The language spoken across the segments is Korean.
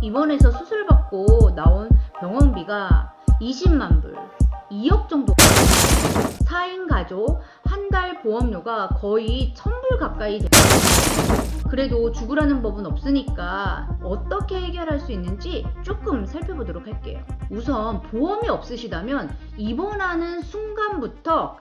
입원해서 수술받고 나온 병원비가 20만 불, 2억 정도. 4인 가족 한 달 보험료가 거의 1000불 가까이 돼요. 그래도 죽으라는 법은 없으니까 어떻게 해결할 수 있는지 조금 살펴보도록 할게요. 우선 보험이 없으시다면 입원하는 순간부터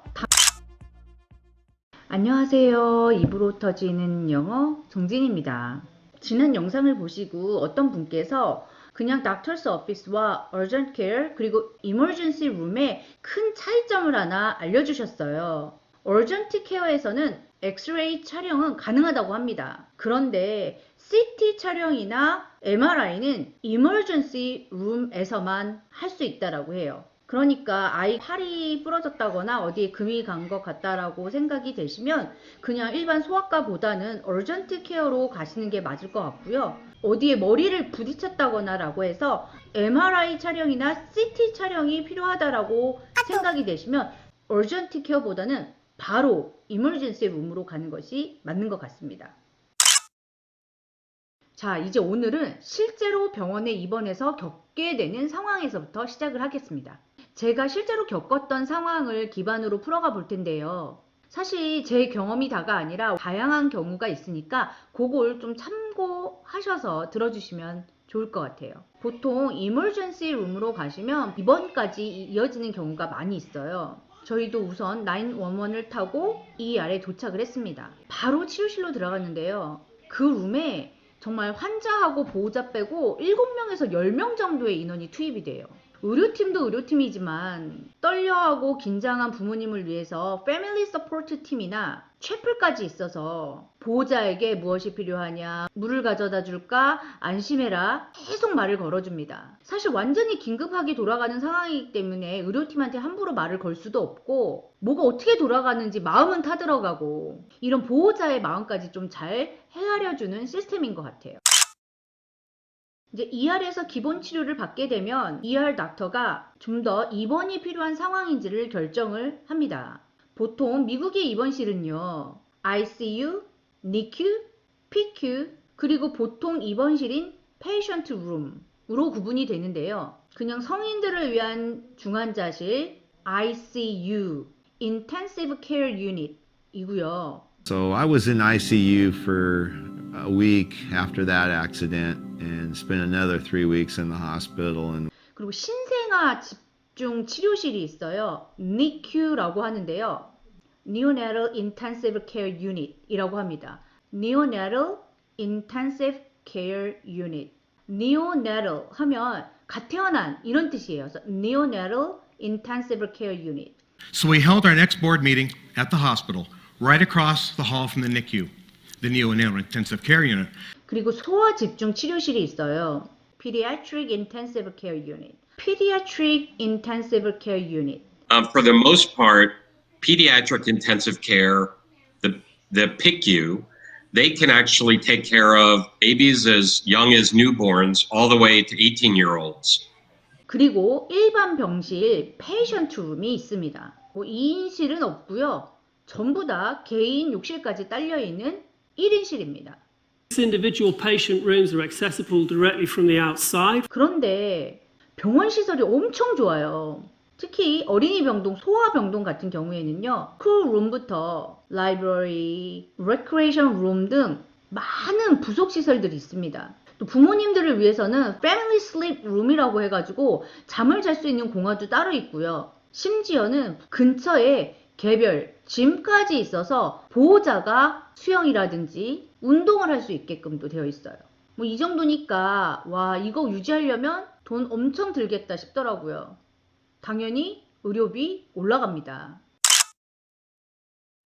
안녕하세요. 입으로 터지는 영어 정진입니다. 지난 영상을 보시고 어떤 분께서 그냥 닥터스 오피스와 urgent care 그리고 emergency room의 큰 차이점을 하나 알려주셨어요. urgent care에서는 엑스레이 촬영은 가능하다고 합니다. 그런데 CT 촬영이나 MRI는 emergency room에서만 할 수 있다고 해요. 그러니까 아이 팔이 부러졌다거나 어디에 금이 간 것 같다라고 생각이 되시면 그냥 일반 소아과보다는 urgent care로 가시는 게 맞을 것 같고요. 어디에 머리를 부딪혔다거나 라고 해서 MRI 촬영이나 CT 촬영이 필요하다라고 생각이 되시면 urgent care보다는 바로 emergency room으로 가는 것이 맞는 것 같습니다. 자, 이제 오늘은 실제로 병원에 입원해서 겪게 되는 상황에서부터 시작을 하겠습니다. 제가 실제로 겪었던 상황을 기반으로 풀어가 볼 텐데요. 사실 제 경험이 다가 아니라 다양한 경우가 있으니까 그걸 좀 참고하셔서 들어주시면 좋을 것 같아요. 보통 emergency room으로 가시면 입원까지 이어지는 경우가 많이 있어요. 저희도 우선 911을 타고 ER에 도착을 했습니다. 바로 치료실로 들어갔는데요. 그 룸에 정말 환자하고 보호자 빼고 7명에서 10명 정도의 인원이 투입이 돼요. 의료팀도 의료팀이지만 떨려하고 긴장한 부모님을 위해서 패밀리 서포트 팀이나 채플까지 있어서 보호자에게 무엇이 필요하냐, 물을 가져다 줄까, 안심해라 계속 말을 걸어줍니다. 사실 완전히 긴급하게 돌아가는 상황이기 때문에 의료팀한테 함부로 말을 걸 수도 없고 뭐가 어떻게 돌아가는지 마음은 타들어가고 이런 보호자의 마음까지 좀 잘 헤아려주는 시스템인 것 같아요. 이제 ER에서 기본 치료를 받게 되면 ER 닥터가 좀 더 입원이 필요한 상황인지를 결정을 합니다. 보통 미국의 입원실은요, ICU, NICU, PICU, 그리고 보통 입원실인 Patient Room으로 구분이 되는데요. 그냥 성인들을 위한 중환자실 ICU, Intensive Care Unit 이고요. So I was in ICU for a week after that accident and spent another 3 weeks in the hospital. And 그리고 신생아 집중 치료실이 있어요. NICU라고 하는데요. Neonatal Intensive Care Unit 이라고 합니다. Neonatal Intensive Care Unit. Neonatal 하면 갓 태어난 이런 뜻이에요. 그래서 Neonatal Intensive Care Unit. So we held our next board meeting at the hospital, right across the hall from the NICU, the Neonatal Intensive Care Unit. 그리고 소아 집중 치료실이 있어요. Pediatric Intensive Care Unit. Pediatric Intensive Care Unit. For the most part, pediatric intensive care, the PICU, they can actually take care of babies as young as newborns all the way to 18-year-olds. 그리고 일반 병실 페이션트 룸이 있습니다. 2인실은 없고요. 전부 다 개인 욕실까지 딸려있는 1인실입니다. Individual patient rooms are accessible directly from the outside. 그런데 병원 시설이 엄청 좋아요. 특히 어린이 병동, 소아 병동 같은 경우에는요. 쿨룸부터 라이브러리, 레크레이션 룸 등 많은 부속 시설들이 있습니다. 또 부모님들을 위해서는 패밀리 슬립 룸이라고 해가지고 잠을 잘 수 있는 공간도 따로 있고요. 심지어는 근처에 개별 짐까지 있어서 보호자가 수영이라든지 운동을 할 수 있게끔도 되어 있어요. 뭐 이 정도니까 와 이거 유지하려면 돈 엄청 들겠다 싶더라고요. 당연히 의료비 올라갑니다.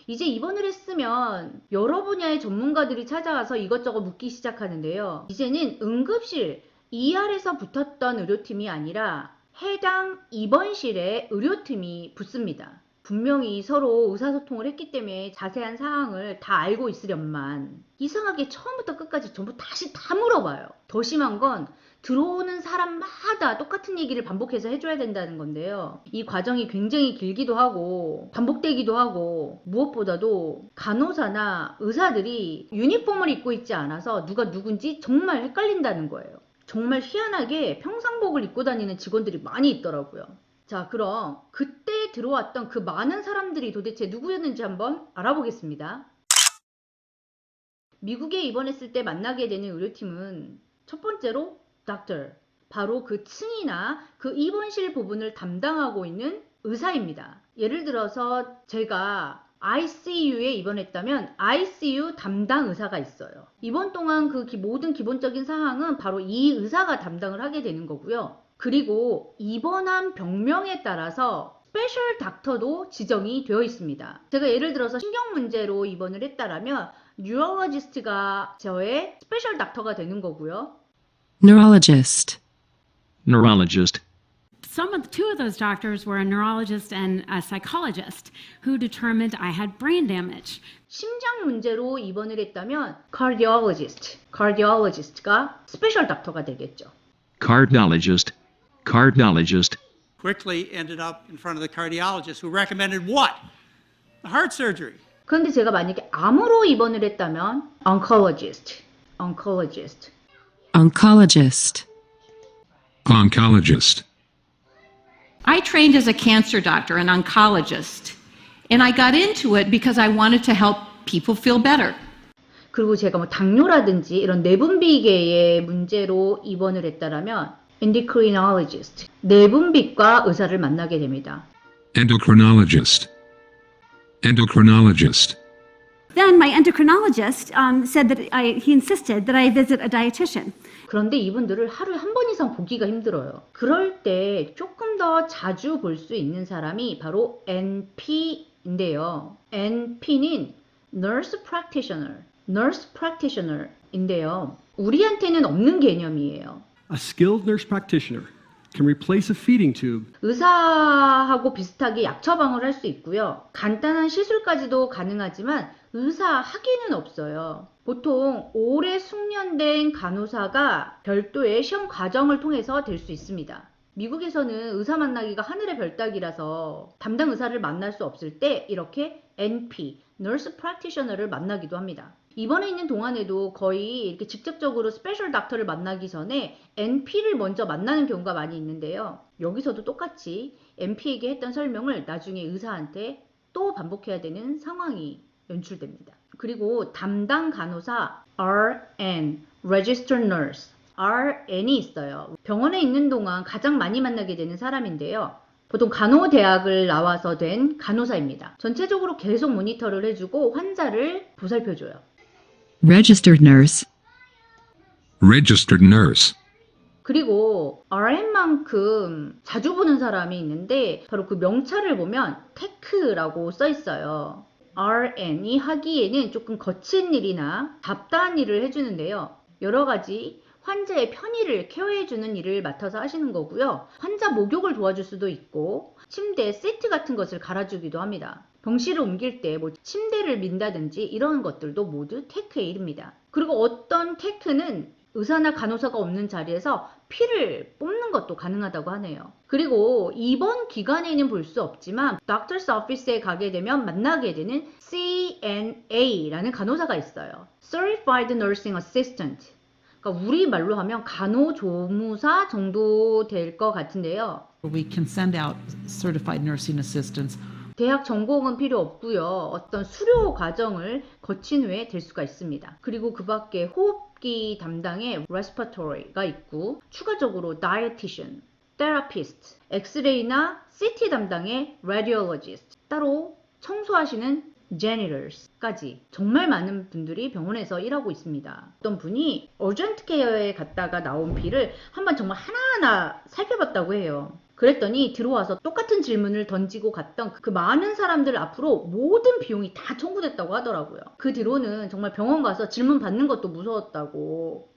이제 입원을 했으면 여러 분야의 전문가들이 찾아와서 이것저것 묻기 시작하는데요. 이제는 응급실, ER에서 붙었던 의료팀이 아니라 해당 입원실에 의료팀이 붙습니다. 분명히 서로 의사소통을 했기 때문에 자세한 사항을 다 알고 있으련만 이상하게 처음부터 끝까지 전부 다시 다 물어봐요. 더 심한 건 들어오는 사람마다 똑같은 얘기를 반복해서 해줘야 된다는 건데요. 이 과정이 굉장히 길기도 하고 반복되기도 하고 무엇보다도 간호사나 의사들이 유니폼을 입고 있지 않아서 누가 누군지 정말 헷갈린다는 거예요. 정말 희한하게 평상복을 입고 다니는 직원들이 많이 있더라고요. 자, 그럼 그때 들어왔던 그 많은 사람들이 도대체 누구였는지 한번 알아보겠습니다. 미국에 입원했을 때 만나게 되는 의료팀은 첫 번째로 doctor, 바로 그 층이나 그 입원실 부분을 담당하고 있는 의사입니다. 예를 들어서 제가 ICU에 입원했다면 ICU 담당 의사가 있어요. 입원 동안 그 모든 기본적인 사항은 바로 이 의사가 담당을 하게 되는 거고요. 그리고 입원한 병명에 따라서 스페셜 닥터도 지정이 되어 있습니다. 제가 예를 들어서 신경 문제로 입원을 했다라면 뉴럴로지스트가 저의 스페셜 닥터가 되는 거고요. Neurologist. Neurologist. Two of those doctors were a neurologist and a psychologist who determined I had brain damage. 심장 문제로 입원을 했다면 cardiologist가 스페셜 닥터가 되겠죠. Cardiologist. Cardiologist. Quickly ended up in front of the cardiologist who recommended what? Heart surgery. 그런데 제가 만약에 암으로 입원을 했다면 oncologist. Oncologist. Oncologist. I trained as a cancer doctor, an oncologist, and I got into it because I wanted to help people feel better. 그리고 제가 뭐 당뇨라든지 이런 내분비계의 문제로 입원을 했다라면 endocrinologist, 내분비과 의사를 만나게 됩니다. Endocrinologist. Endocrinologist. Then my endocrinologist said that he insisted that I visit a dietitian. 그런데 이분들을 하루에 한 번 이상 보기가 힘들어요. 그럴 때 조금 더 자주 볼 수 있는 사람이 바로 NP인데요. NP는 Nurse Practitioner인데요. 우리한테는 없는 개념이에요. A skilled nurse practitioner can replace a feeding tube. 의사하고 비슷하게 약 처방을 할 수 있고요. 간단한 시술까지도 가능하지만 의사 학위는 없어요. 보통 오래 숙련된 간호사가 별도의 시험 과정을 통해서 될 수 있습니다. 미국에서는 의사 만나기가 하늘의 별 따기라서 담당 의사를 만날 수 없을 때 이렇게 NP, Nurse Practitioner를 만나기도 합니다. 입원해 있는 동안에도 거의 이렇게 직접적으로 스페셜 닥터를 만나기 전에 NP를 먼저 만나는 경우가 많이 있는데요. 여기서도 똑같이 NP에게 했던 설명을 나중에 의사한테 또 반복해야 되는 상황이 연출됩니다. 그리고 담당 간호사 RN, Registered Nurse, RN이 있어요. 병원에 있는 동안 가장 많이 만나게 되는 사람인데요. 보통 간호대학을 나와서 된 간호사입니다. 전체적으로 계속 모니터를 해주고 환자를 보살펴줘요. Registered nurse. Registered nurse. 그리고 RN만큼 자주 보는 사람이 있는데 바로 그 명찰을 보면 테크라고 써 있어요. RN이 하기에는 조금 거친 일이나 잡다한 일을 해주는데요. 여러 가지 환자의 편의를 케어해주는 일을 맡아서 하시는 거고요. 환자 목욕을 도와줄 수도 있고 침대 시트 같은 것을 갈아주기도 합니다. 병실을 옮길 때 뭐 침대를 민다든지 이런 것들도 모두 테크의 일입니다. 그리고 어떤 테크는 의사나 간호사가 없는 자리에서 피를 뽑는 것도 가능하다고 하네요. 그리고 입원 기간에는 볼 수 없지만 Doctor's Office에 가게 되면 만나게 되는 CNA라는 간호사가 있어요. Certified Nursing Assistant. 그러니까 우리말로 하면 간호조무사 정도 될 것 같은데요. We can send out certified nursing assistants. 대학 전공은 필요 없고요. 어떤 수료 과정을 거친 후에 될 수가 있습니다. 그리고 그 밖에 호흡기 담당의 respiratory가 있고 추가적으로 dietitian, therapist, 엑스레이나 CT 담당의 radiologist, 따로 청소하시는 janitors까지 정말 많은 분들이 병원에서 일하고 있습니다. 어떤 분이 urgent care에 갔다가 나온 피를 한번 정말 하나하나 살펴봤다고 해요. 그랬더니 들어와서 똑같은 질문을 던지고 갔던 그 많은 사람들 앞으로 모든 비용이 다 청구됐다고 하더라고요. 그 뒤로는 정말 병원 가서 질문 받는 것도 무서웠다고.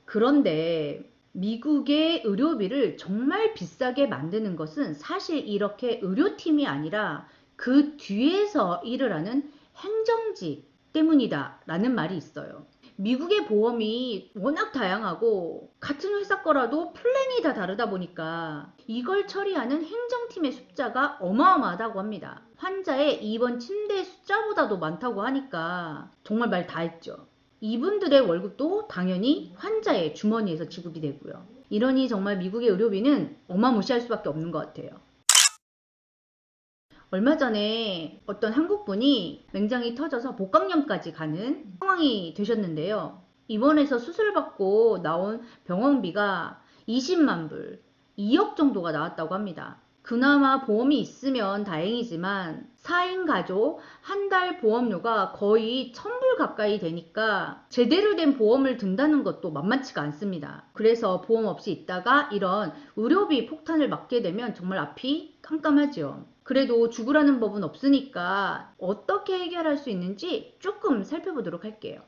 그런데 미국의 의료비를 정말 비싸게 만드는 것은 사실 이렇게 의료팀이 아니라 그 뒤에서 일을 하는 행정직 때문이다 라는 말이 있어요. 미국의 보험이 워낙 다양하고 같은 회사 거라도 플랜이 다 다르다 보니까 이걸 처리하는 행정팀의 숫자가 어마어마하다고 합니다. 환자의 입원 침대 숫자보다도 많다고 하니까 정말 말 다 했죠. 이분들의 월급도 당연히 환자의 주머니에서 지급이 되고요. 이러니 정말 미국의 의료비는 어마무시할 수밖에 없는 것 같아요. 얼마 전에 어떤 한국분이 맹장이 터져서 복강염까지 가는 상황이 되셨는데요. 입원해서 수술받고 나온 병원비가 20만 불, 2억 정도가 나왔다고 합니다. 그나마 보험이 있으면 다행이지만 4인 가족 한 달 보험료가 거의 1000불 가까이 되니까 제대로 된 보험을 든다는 것도 만만치가 않습니다. 그래서 보험 없이 있다가 이런 의료비 폭탄을 맞게 되면 정말 앞이 깜깜하죠. 그래도 죽으라는 법은 없으니까 어떻게 해결할 수 있는지 조금 살펴보도록 할게요.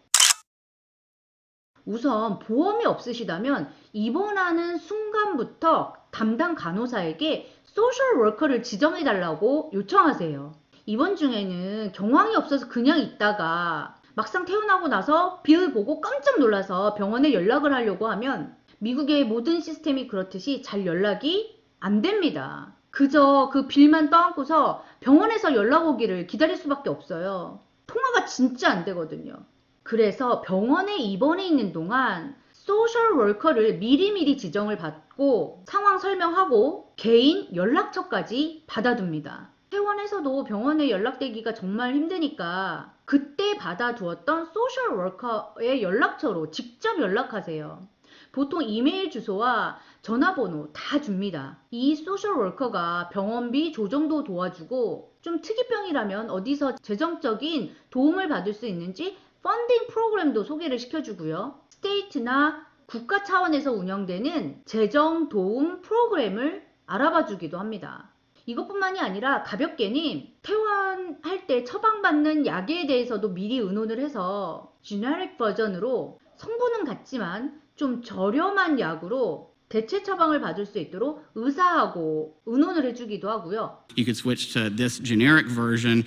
우선 보험이 없으시다면 입원하는 순간부터 담당 간호사에게 소셜 워커를 지정해 달라고 요청하세요. 입원 중에는 경황이 없어서 그냥 있다가 막상 퇴원하고 나서 빌 보고 깜짝 놀라서 병원에 연락을 하려고 하면 미국의 모든 시스템이 그렇듯이 잘 연락이 안 됩니다. 그저 그 빌만 떠안고서 병원에서 연락 오기를 기다릴 수밖에 없어요. 통화가 진짜 안 되거든요. 그래서 병원에 입원해 있는 동안 소셜 워커를 미리미리 지정을 받고 상황 설명하고 개인 연락처까지 받아둡니다. 퇴원해서도 병원에 연락되기가 정말 힘드니까 그때 받아두었던 소셜 워커의 연락처로 직접 연락하세요. 보통 이메일 주소와 전화번호 다 줍니다. 이 소셜 워커가 병원비 조정도 도와주고 좀 특이병이라면 어디서 재정적인 도움을 받을 수 있는지 펀딩 프로그램도 소개를 시켜주고요. 스테이트나 국가 차원에서 운영되는 재정 도움 프로그램을 알아봐 주기도 합니다. 이것뿐만이 아니라 가볍게는 퇴원할 때 처방받는 약에 대해서도 미리 의논을 해서 제너릭 버전으로 성분은 같지만 좀 저렴한 약으로 대체 처방을 받을 수 있도록 의사하고 의논을 해주기도 하고요. You could switch to this generic version,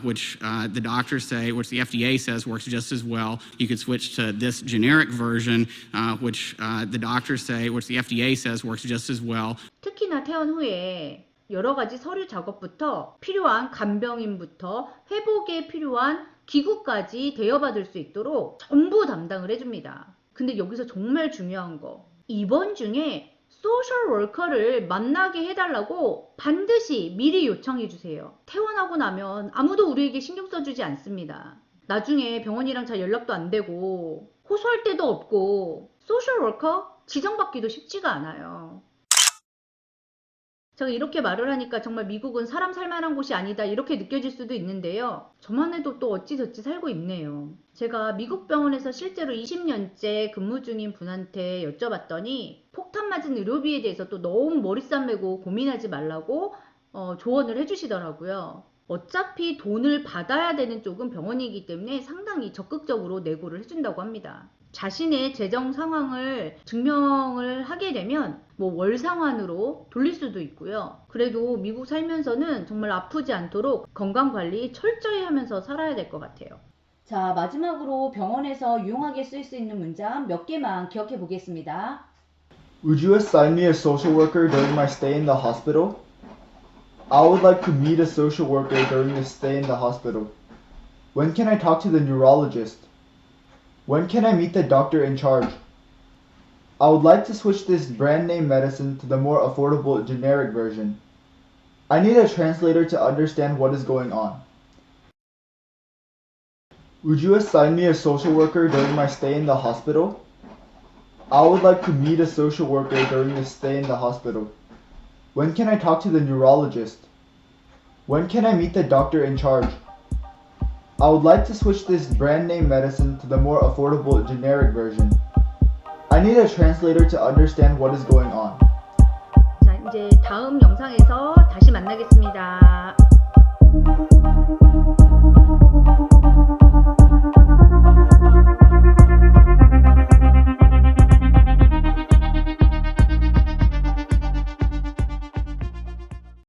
which the doctors say, which the FDA says works just as well. You could switch to this generic version, which the doctors say, which the FDA says works just as well. 특히나 퇴원 후에 여러 가지 서류 작업부터 필요한 간병인부터 회복에 필요한 기구까지 대여받을 수 있도록 전부 담당을 해줍니다. 근데 여기서 정말 중요한 거, 입원 중에 소셜 워커를 만나게 해달라고 반드시 미리 요청해 주세요. 퇴원하고 나면 아무도 우리에게 신경 써주지 않습니다. 나중에 병원이랑 잘 연락도 안 되고 호소할 데도 없고 소셜 워커 지정받기도 쉽지가 않아요. 제가 이렇게 말을 하니까 정말 미국은 사람 살만한 곳이 아니다 이렇게 느껴질 수도 있는데요. 저만 해도 또 어찌저찌 살고 있네요. 제가 미국 병원에서 실제로 20년째 근무 중인 분한테 여쭤봤더니 폭탄 맞은 의료비에 대해서 또 너무 머리 싸매고 고민하지 말라고 조언을 해주시더라고요. 어차피 돈을 받아야 되는 쪽은 병원이기 때문에 상당히 적극적으로 내고를 해준다고 합니다. 자신의 재정 상황을 증명을 하게 되면 뭐 월상환으로 돌릴 수도 있고요. 그래도 미국 살면서는 정말 아프지 않도록 건강관리 철저히 하면서 살아야 될 것 같아요. 자, 마지막으로 병원에서 유용하게 쓸 수 있는 문장 몇 개만 기억해 보겠습니다. Would you assign me a social worker during my stay in the hospital? I would like to meet a social worker during the stay in the hospital. When can I talk to the neurologist? When can I meet the doctor in charge? I would like to switch this brand name medicine to the more affordable generic version. I need a translator to understand what is going on. Would you assign me a social worker during my stay in the hospital? I would like to meet a social worker during the stay in the hospital. When can I talk to the neurologist? When can I meet the doctor in charge? I would like to switch this brand name medicine to the more affordable generic version. I need a translator to understand what is going on. 자, 이제 다음 영상에서 다시 만나겠습니다.